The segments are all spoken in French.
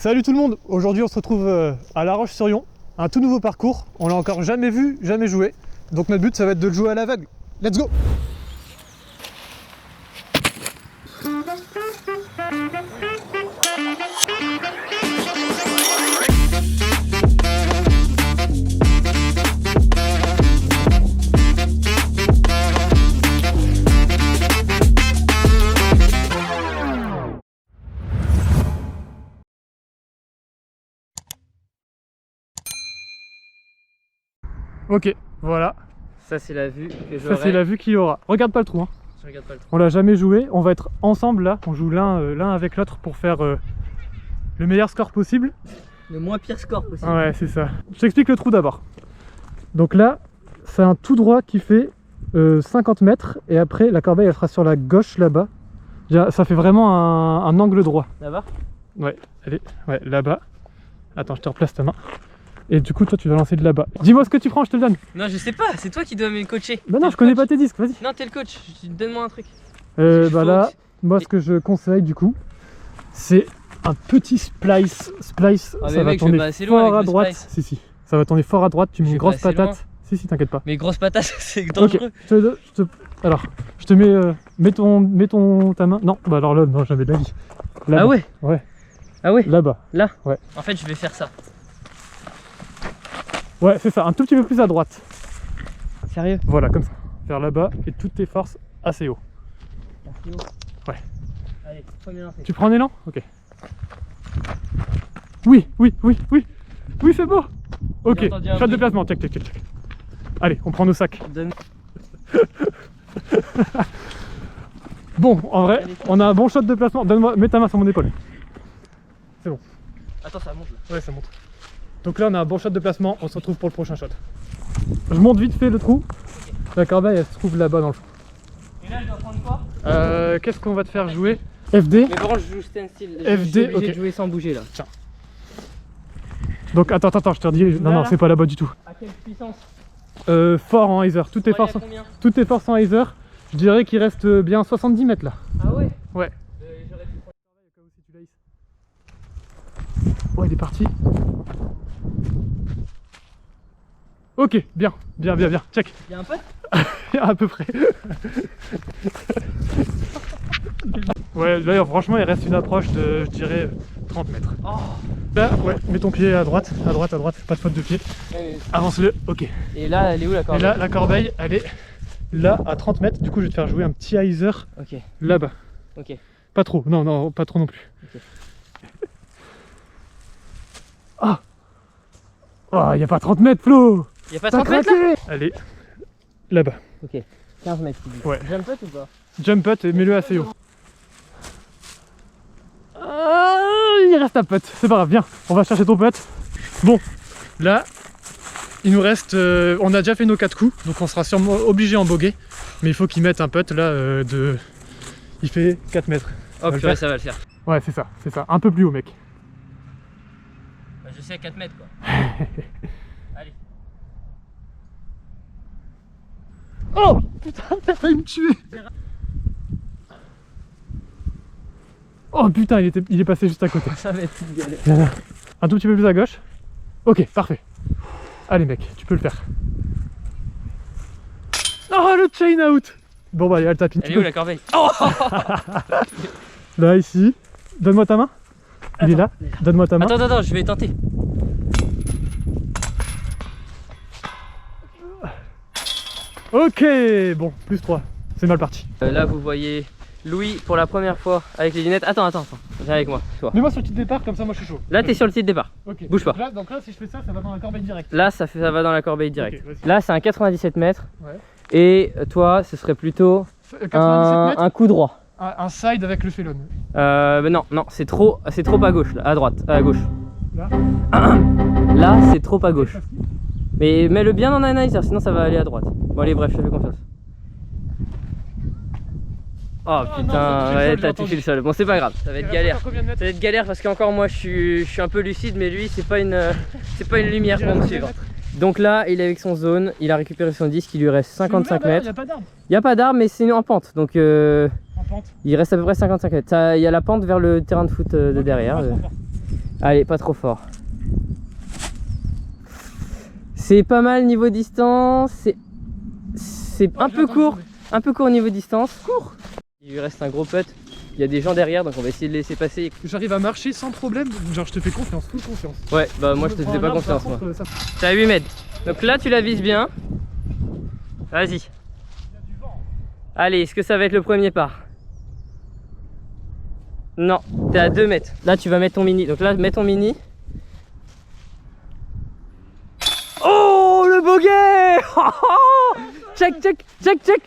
Salut tout le monde, aujourd'hui on se retrouve à La Roche-sur-Yon, un tout nouveau parcours, on l'a encore jamais vu, jamais joué, donc notre but ça va être de le jouer à l'aveugle. Let's go! Ok, voilà. Ça c'est la vue que j'aurai. Ça c'est la vue qu'il y aura. Regarde pas le trou, hein. Je regarde pas le trou. On l'a jamais joué, on va être ensemble là, on joue l'un avec l'autre pour faire le meilleur score possible. Le moins pire score possible. Ouais, c'est ça. Je t'explique le trou d'abord. Donc là, c'est un tout droit qui fait 50 mètres et après la corbeille elle sera sur la gauche là-bas. Ça fait vraiment un angle droit. Là-bas? Ouais, allez, ouais, là-bas. Attends, je te replace ta main. Et du coup, toi, tu vas lancer de là-bas. Dis-moi ce que tu prends, je te le donne. Non, je sais pas, c'est toi qui dois me coacher. Bah non, je connais pas tes disques, vas-y. Non, t'es le coach, donne-moi un truc. Bah là, moi, ce que je conseille, du coup, c'est un petit splice. Splice, Ah, ça mais va mec, je vais tourner pas assez loin fort avec à le droite. splice. Si, ça va tourner fort à droite. Tu mets Je une vais grosse pas assez patate. loin. Si, t'inquiète pas. Mais grosse patate, c'est dangereux. Ok, alors, je te mets, mets ta main. Non, bah alors là, non, jamais de la vie. Ah ouais? Ouais. Ah ouais? Là-bas. Là? Ouais. En fait, je vais faire ça. Ouais, c'est ça, un tout petit peu plus à droite. Sérieux? Voilà, comme ça. Vers là-bas et toutes tes forces assez haut. Assez haut? Ouais. Allez, premier lancé. Tu prends un élan? Ok. Oui, c'est beau. Ok, J'ai entendu un shot de bruit. placement, check. Allez, on prend nos sacs. Donne. Bon, en vrai, on a un bon shot de placement. Donne-moi, mets ta main sur mon épaule. C'est bon. Attends, ça monte là. Ouais, ça monte. Donc là, on a un bon shot de placement. On se retrouve pour le prochain shot. Je monte vite fait le trou. La corbeille, elle se trouve là-bas dans le fond. Et là, je dois prendre quoi? Qu'est-ce qu'on va te faire jouer? FD. Mais bon, je joue standstill. FD, Je suis obligé ok. de jouer sans bouger là. Tiens. Donc attends, je te redis. Non, Là, c'est pas là-bas du tout. À quelle puissance? Fort en hyzer. Toutes tes forces en hyzer. Je dirais qu'il reste bien 70 mètres là. Ah ouais? Ouais. J'aurais pu prendre. Oh, il est parti. Ok, bien. Check. Il y a un pote? À peu près. Ouais, là franchement il reste une approche de, je dirais, 30 mètres. Oh. Là, ouais, mets ton pied à droite, pas de faute de pied. Avance-le, ok. Et là, elle est où la Et corbeille? là, la corbeille, elle est là à 30 mètres. Du coup, je vais te faire jouer un petit hyzer Ok. là-bas. Ok. Pas trop, non, pas trop non plus. Ok. Ah! Oh, il n'y a pas 30 mètres, Flo! Y'a pas T'as 30 mètres là? craqué! Allez, là-bas. Ok. 15 mètres. Ouais. Jump putt ou pas? Jump putt et mets-le assez haut. Il reste un putt, c'est pas grave, viens, on va chercher ton putt. Bon, là, il nous reste, on a déjà fait nos 4 coups, donc on sera sûrement obligé en bogey. Mais il faut qu'il mette un putt là il fait 4 mètres. Oh purée, ça va le faire. Ouais, c'est ça, un peu plus haut mec. Bah, je sais à 4 mètres quoi. Allez. Oh putain, t'as failli me tuer. Oh putain, il est passé juste à côté. Ça va être une galère. Un tout petit peu plus à gauche. Ok, parfait. Allez mec, tu peux le faire. Oh le chain out. Bon bah allez, elle tapine. Elle est où la corbeille? Oh. Là, ici. Donne-moi ta main. Il est là. Donne-moi ta main. Attends, je vais tenter. Ok, bon, plus 3. C'est mal parti. Là, vous voyez Louis pour la première fois avec les lunettes. Attends. Viens avec moi, toi. Mets-moi sur le petit départ, comme ça moi je suis chaud. Là, t'es sur le site départ. Ok. Bouge pas. Donc là, si je fais ça, ça va dans la corbeille direct. Là, ça va dans la corbeille direct. Ok, vas-y. Là, c'est un 97 mètres. Ouais. Et toi, ce serait plutôt 97 mètres. un coup droit. Un side avec le félon. Non, c'est trop à gauche, là, à droite, à gauche. Là. Là, c'est trop à gauche. Mais mets-le bien dans un hyzer, sinon ça va aller à droite. Bon allez, bref, je te fais confiance. Oh putain, non, ouais, j'ai t'as entendu. touché le sol. Bon, c'est pas grave, ça va être galère. Ça va être galère parce qu'encore moi je suis un peu lucide, mais lui c'est pas une lumière pour me suivre. Donc là, il est avec son zone, il a récupéré son disque, il lui reste 55 mètres. Il n'y a pas d'arbre. Il n'y a pas d'arbre, mais c'est en pente, donc En pente. il reste à peu près 55 mètres. Il y a la pente vers le terrain de foot de derrière. Pas trop fort. Allez, pas trop fort. C'est pas mal niveau distance. C'est un peu court. Un peu court niveau distance. Court. Il lui reste un gros putt. Il y a des gens derrière, donc on va essayer de les laisser passer. J'arrive à marcher sans problème, genre je te fais confiance, full confiance. Ouais, bah moi je te faisais pas confiance moi. T'as 8 mètres. Donc là tu la vises bien. Vas-y. Allez, est-ce que ça va être le premier par? Non, t'es à 2 mètres. Là tu vas mettre ton mini. Donc là, mets ton mini. Oh, le bogey. Check, check, check, check.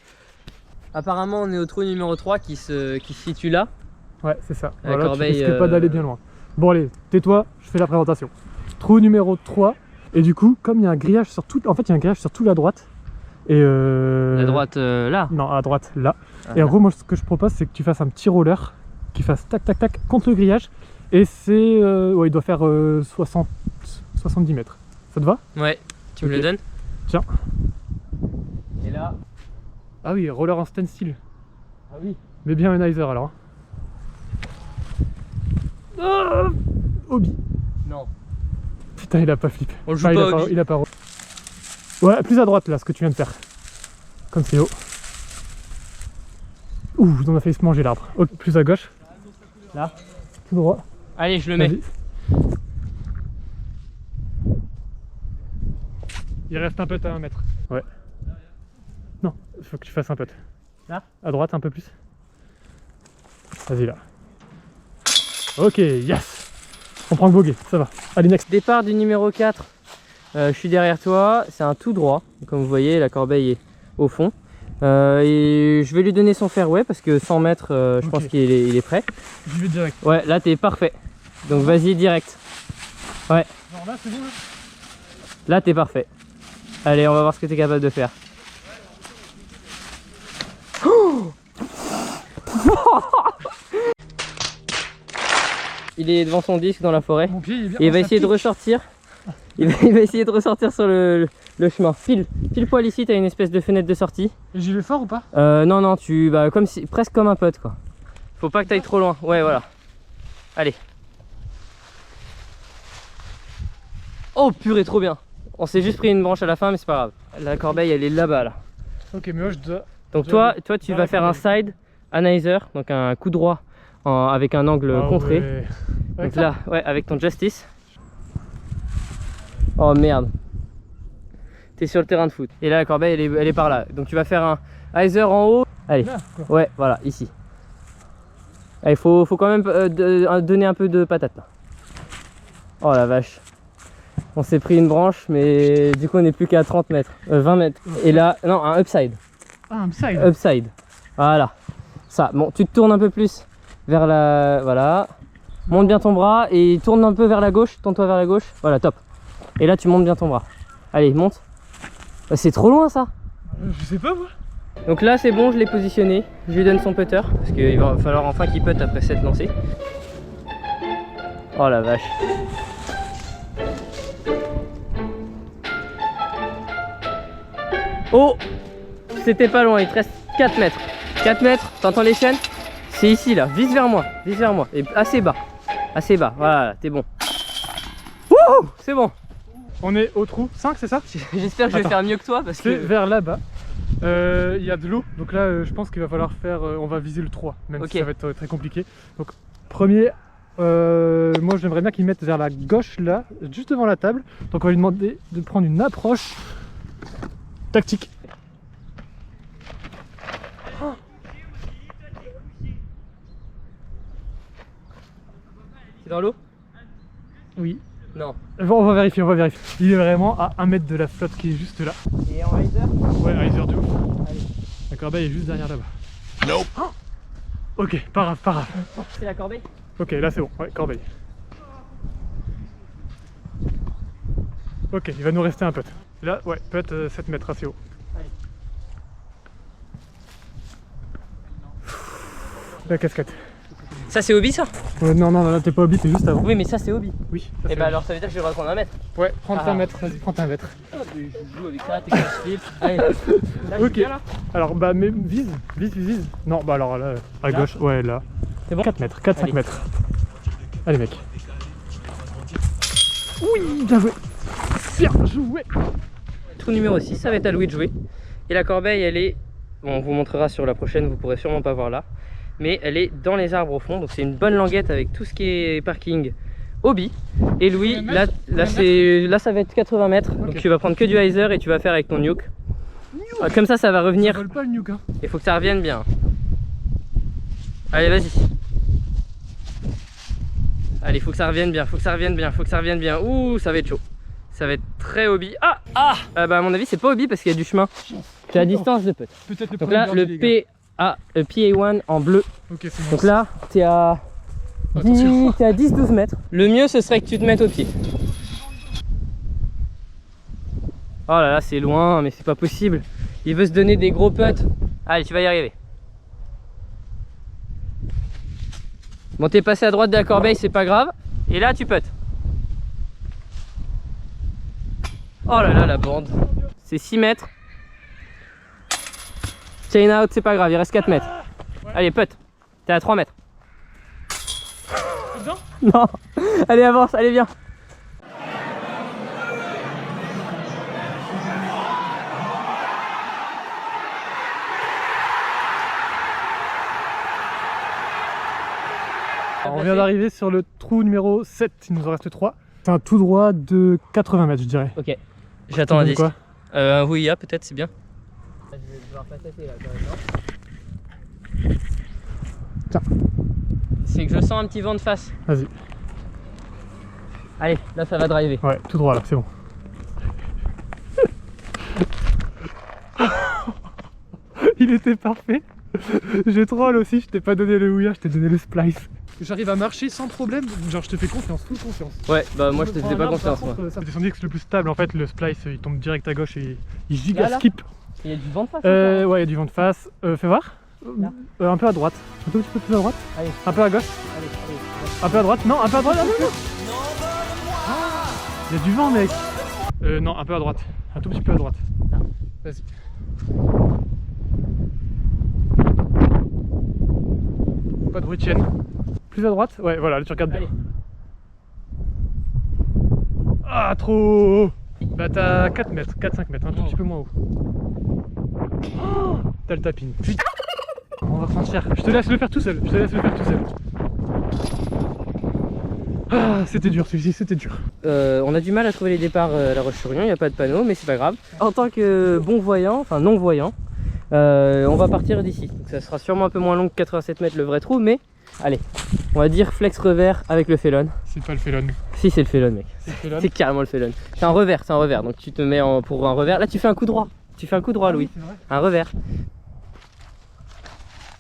Apparemment on est au trou numéro 3 qui se situe là. Ouais, c'est ça. La Voilà, corbeille, tu risques pas d'aller bien loin. Bon allez, tais-toi, je fais la présentation. Trou numéro 3. Et du coup, comme il y a un grillage sur toute... En fait, il y a un grillage sur toute la droite. Et La droite là. Non, à droite, là. Ah, et en là. gros, moi, ce que je propose, c'est que tu fasses un petit roller qui fasse tac, tac, tac contre le grillage. Et c'est... ouais, il doit faire 70 mètres. Ça te va? Ouais, tu me le donnes? Tiens. Et là. Ah oui, roller en stencil. Ah oui. Mais bien un hyzer alors. Oh, Obi. Non. Putain, il a pas flippé. On le joue Enfin, pas, Obi. il a pas. Ouais, plus à droite là, ce que tu viens de faire. Comme c'est haut. Ouh, on a failli se manger l'arbre. Ok, plus à gauche. Là. Tout droit. Allez, je le mets. Vas-y. Il reste un putt à 1 mètre. Ouais. Non, il faut que tu fasses un putt. Là? À droite un peu plus. Vas-y là. Ok, yes. On prend le bogey, ça va. Allez, next. Départ du numéro 4. Je suis derrière toi. C'est un tout droit. Comme vous voyez, la corbeille est au fond. Et je vais lui donner son fairway parce que 100 mètres, je pense qu'il est prêt. J'y vais direct. Ouais, là t'es parfait. Donc vas-y direct. Ouais. Non, là c'est bon là. Là t'es parfait. Allez, on va voir ce que t'es capable de faire. Il est devant son disque dans la forêt. Mon pied il est bien. Et il va essayer de ressortir. Il va essayer de ressortir sur le chemin. Pile poil ici, t'as une espèce de fenêtre de sortie. Et j'y vais fort ou pas? Non, non, comme si, presque comme un pote quoi. Faut pas que t'ailles trop loin. Ouais, voilà. Allez. Oh purée, trop bien. On s'est juste pris une branche à la fin, mais c'est pas grave. La corbeille, elle est là-bas là. Ok, mais moi je dois. Donc toi tu vas faire un side analyzer, donc un coup droit avec un angle contré. Ouais. Donc là, ouais, avec ton Justice. Oh merde. T'es sur le terrain de foot. Et là la corbeille elle est par là. Donc tu vas faire un hyzer en haut. Allez. Là, quoi. Ouais, voilà, ici. Il faut quand même donner un peu de patate là. Oh la vache. On s'est pris une branche, mais du coup on n'est plus qu'à 30 mètres, 20 mètres. Et là, non, un upside. Ah, un side. Upside. Voilà. Ça, bon, tu te tournes un peu plus vers la... Voilà. Monte bien ton bras et tourne un peu vers la gauche. Tourne-toi vers la gauche. Voilà, top. Et là, tu montes bien ton bras. Allez, monte. C'est trop loin ça. Je sais pas moi. Donc là, c'est bon, je l'ai positionné. Je lui donne son putter. Parce qu'il va falloir enfin qu'il putte après cette lancée. Oh la vache. Oh, c'était pas loin, il te reste 4 mètres. 4 mètres, t'entends les chaînes? C'est ici là, vise vers moi. Et assez bas, voilà, t'es bon. Wouhou, c'est bon. On est au trou 5, c'est ça? J'espère que je vais faire mieux que toi parce C'est que... vers là-bas. Il y a de l'eau, donc là je pense qu'il va falloir faire... on va viser le 3, même si ça va être très compliqué. Donc premier, moi j'aimerais bien qu'il mette vers la gauche là, juste devant la table. Donc on va lui demander de prendre une approche tactique. C'est dans l'eau? Oui. Non. Bon, on va vérifier. Il est vraiment à 1 mètre de la flotte qui est juste là. Et en hyzer? Ouais, hyzer de ouf. Allez. La corbeille est juste derrière là-bas. Nope. Oh, ok, pas grave. C'est la corbeille? Ok, là c'est bon, ouais, corbeille. Ok, il va nous rester un putt. Là, ouais, putt 7 mètres, assez haut. Allez. La casquette. Ça c'est hobby ça? Non, là t'es pas hobby, t'es juste avant. Oui, mais ça c'est hobby. Oui. Et bah alors ça veut dire que je vais reprendre 1 mètre. Ouais, prends un mètre, vas-y, prends un mètre. Oh, mais je joue avec ça, t'es flip. Allez. Là, ok. bien, là. Alors, bah, mais vise. Non, bah alors là, à là gauche, ouais, là. C'est bon? 4 mètres, 4-5 mètres. Allez, mec. Oui, bien joué. Bien joué. Trou numéro 6, ça va être à Louis de jouer. Et la corbeille, elle est... Bon, on vous montrera sur la prochaine, vous pourrez sûrement pas voir là. Mais elle est dans les arbres au fond, donc c'est une bonne languette avec tout ce qui est parking hobby. Et Louis, là ça va être 80 mètres, okay. Donc tu vas prendre que du hyzer et tu vas faire avec ton nuke. Comme ça va revenir. Ça vole pas le nuke, hein. Il faut que ça revienne bien. Allez, vas-y. Allez, faut que ça revienne bien, faut que ça revienne bien, faut que ça revienne bien. Ouh, ça va être chaud. Ça va être très hobby. Bah à mon avis c'est pas hobby parce qu'il y a du chemin. Tu es à distance de putt. Peut-être le donc là le PA1 en bleu. Okay, bon. Donc là t'es à 10-12 mètres. Le mieux ce serait que tu te mettes au pied. Oh là là, c'est loin, mais c'est pas possible. Il veut se donner des gros putts. Allez, tu vas y arriver. Bon, t'es passé à droite de la corbeille, c'est pas grave. Et là tu puttes. Oh là là, la bande. C'est 6 mètres. Chain out, c'est pas grave, il reste 4 mètres. Allez, putt. T'es à 3 mètres. Non. Allez, avance, allez, viens. On vient d'arriver sur le trou numéro 7, il nous en reste 3. C'est un tout droit de 80 mètres, je dirais. Ok, j'attends un disque. Quoi un Ouïa peut-être, c'est bien. Je vais devoir passer là quand même. Tiens. C'est que je sens un petit vent de face. Vas-y. Allez, là ça va driver. Ouais, tout droit là, c'est bon. Il était parfait. J'ai troll aussi, je t'ai pas donné le Ouïa, je t'ai donné le splice. J'arrive à marcher sans problème, genre je te fais confiance, full confiance. Ouais, bah moi je te faisais pas confiance. C'est descendu que c'est le plus stable en fait, le splice il tombe direct à gauche et il giga skip. Il y a du vent de face ouais, il y a du vent de face. Fais voir. Un peu à droite. Un tout petit peu plus à droite. Allez. Un peu à gauche. Allez. Un peu à droite. Non, un peu à droite. Non. Il y a du vent mec. Non, un peu à droite. Un tout petit peu à droite. Vas-y. Pas de bruit de chaîne. Plus à droite. Ouais, voilà, là tu regardes bien. Allez. Ah, trop. Bah t'as 4 mètres, 4-5 mètres, un tout petit peu moins haut. Oh, t'as le tapin. Putain. On va prendre cher. Je te laisse le faire tout seul. Ah, c'était dur celui-ci, c'était dur. On a du mal à trouver les départs à La Roche-sur-Yon, il n'y a pas de panneau, mais c'est pas grave. En tant que bon voyant, enfin non voyant, on va partir d'ici. Donc ça sera sûrement un peu moins long que 87 mètres le vrai trou, mais allez, on va dire flex revers avec le félon. C'est pas le félon. Si, c'est le félon, mec. C'est carrément le félon. C'est un revers, donc tu te mets pour un revers. Là, tu fais un coup droit. Louis. Oui, un revers.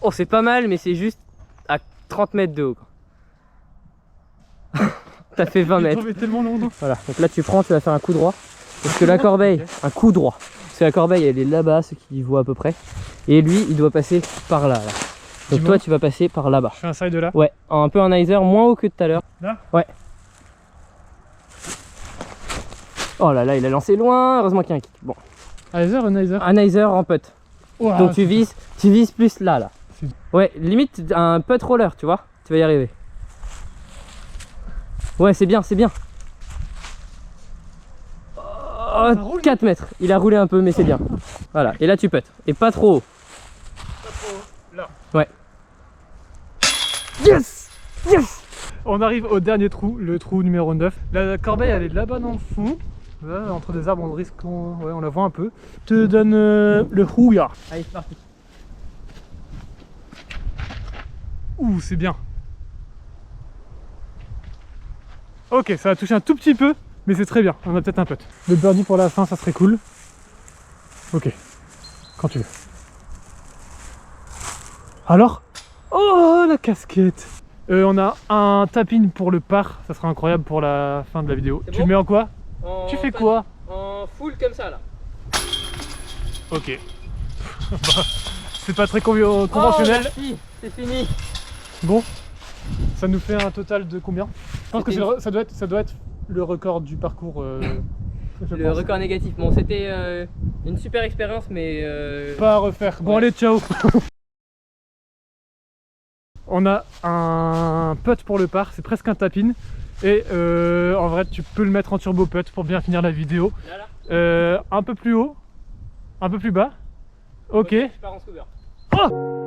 Oh, c'est pas mal, mais c'est juste à 30 mètres de haut. T'as fait 20 mètres. Tellement long, non. Voilà, donc là tu vas faire un coup droit. Parce que la corbeille, un coup droit. Parce que la corbeille elle est là-bas, ceux qui voient à peu près. Et lui, il doit passer par là. Donc toi, tu vas passer par là-bas. Je fais un side de là. Ouais, un peu un hyzer, moins haut que tout à l'heure. Là. Ouais. Oh là là, il a lancé loin. Heureusement qu'il y a un kick. Bon. Hyzer ou hyzer? Un hyzer en putt. Wow, donc tu vises plus là. Ouais, limite un putt roller, tu vois. Tu vas y arriver. Ouais, c'est bien. Oh, 4 mètres. Il a roulé un peu, mais c'est bien. Voilà, et là tu putt. Et pas trop haut. Pas trop haut. Là. Ouais. Yes. On arrive au dernier trou, le trou numéro 9. La corbeille, elle est là-bas dans le fond. Là, entre des arbres, on risque on la voit un peu. Je te donne le Ouïa. Allez, c'est parti. Ouh, c'est bien. Ok, ça a touché un tout petit peu, mais c'est très bien. On a peut-être un putt. Le birdie pour la fin, ça serait cool. Ok, quand tu veux. Alors? Oh, la casquette. On a un tap-in pour le par, ça sera incroyable pour la fin de la vidéo. Tu le mets en quoi? Tu fais quoi? En full comme ça là. Ok. C'est pas très conventionnel. Oh, merci, c'est fini. Bon, ça nous fait un total de combien? Je pense que ça doit être le record du parcours. Le record négatif. Bon, c'était une super expérience, mais pas à refaire. Bon, allez, ciao. On a un putt pour le par, c'est presque un tap-in. Et en vrai, tu peux le mettre en turbo putt pour bien finir la vidéo. Un peu plus haut, un peu plus bas. Ok. Je pars en scuba. Oh!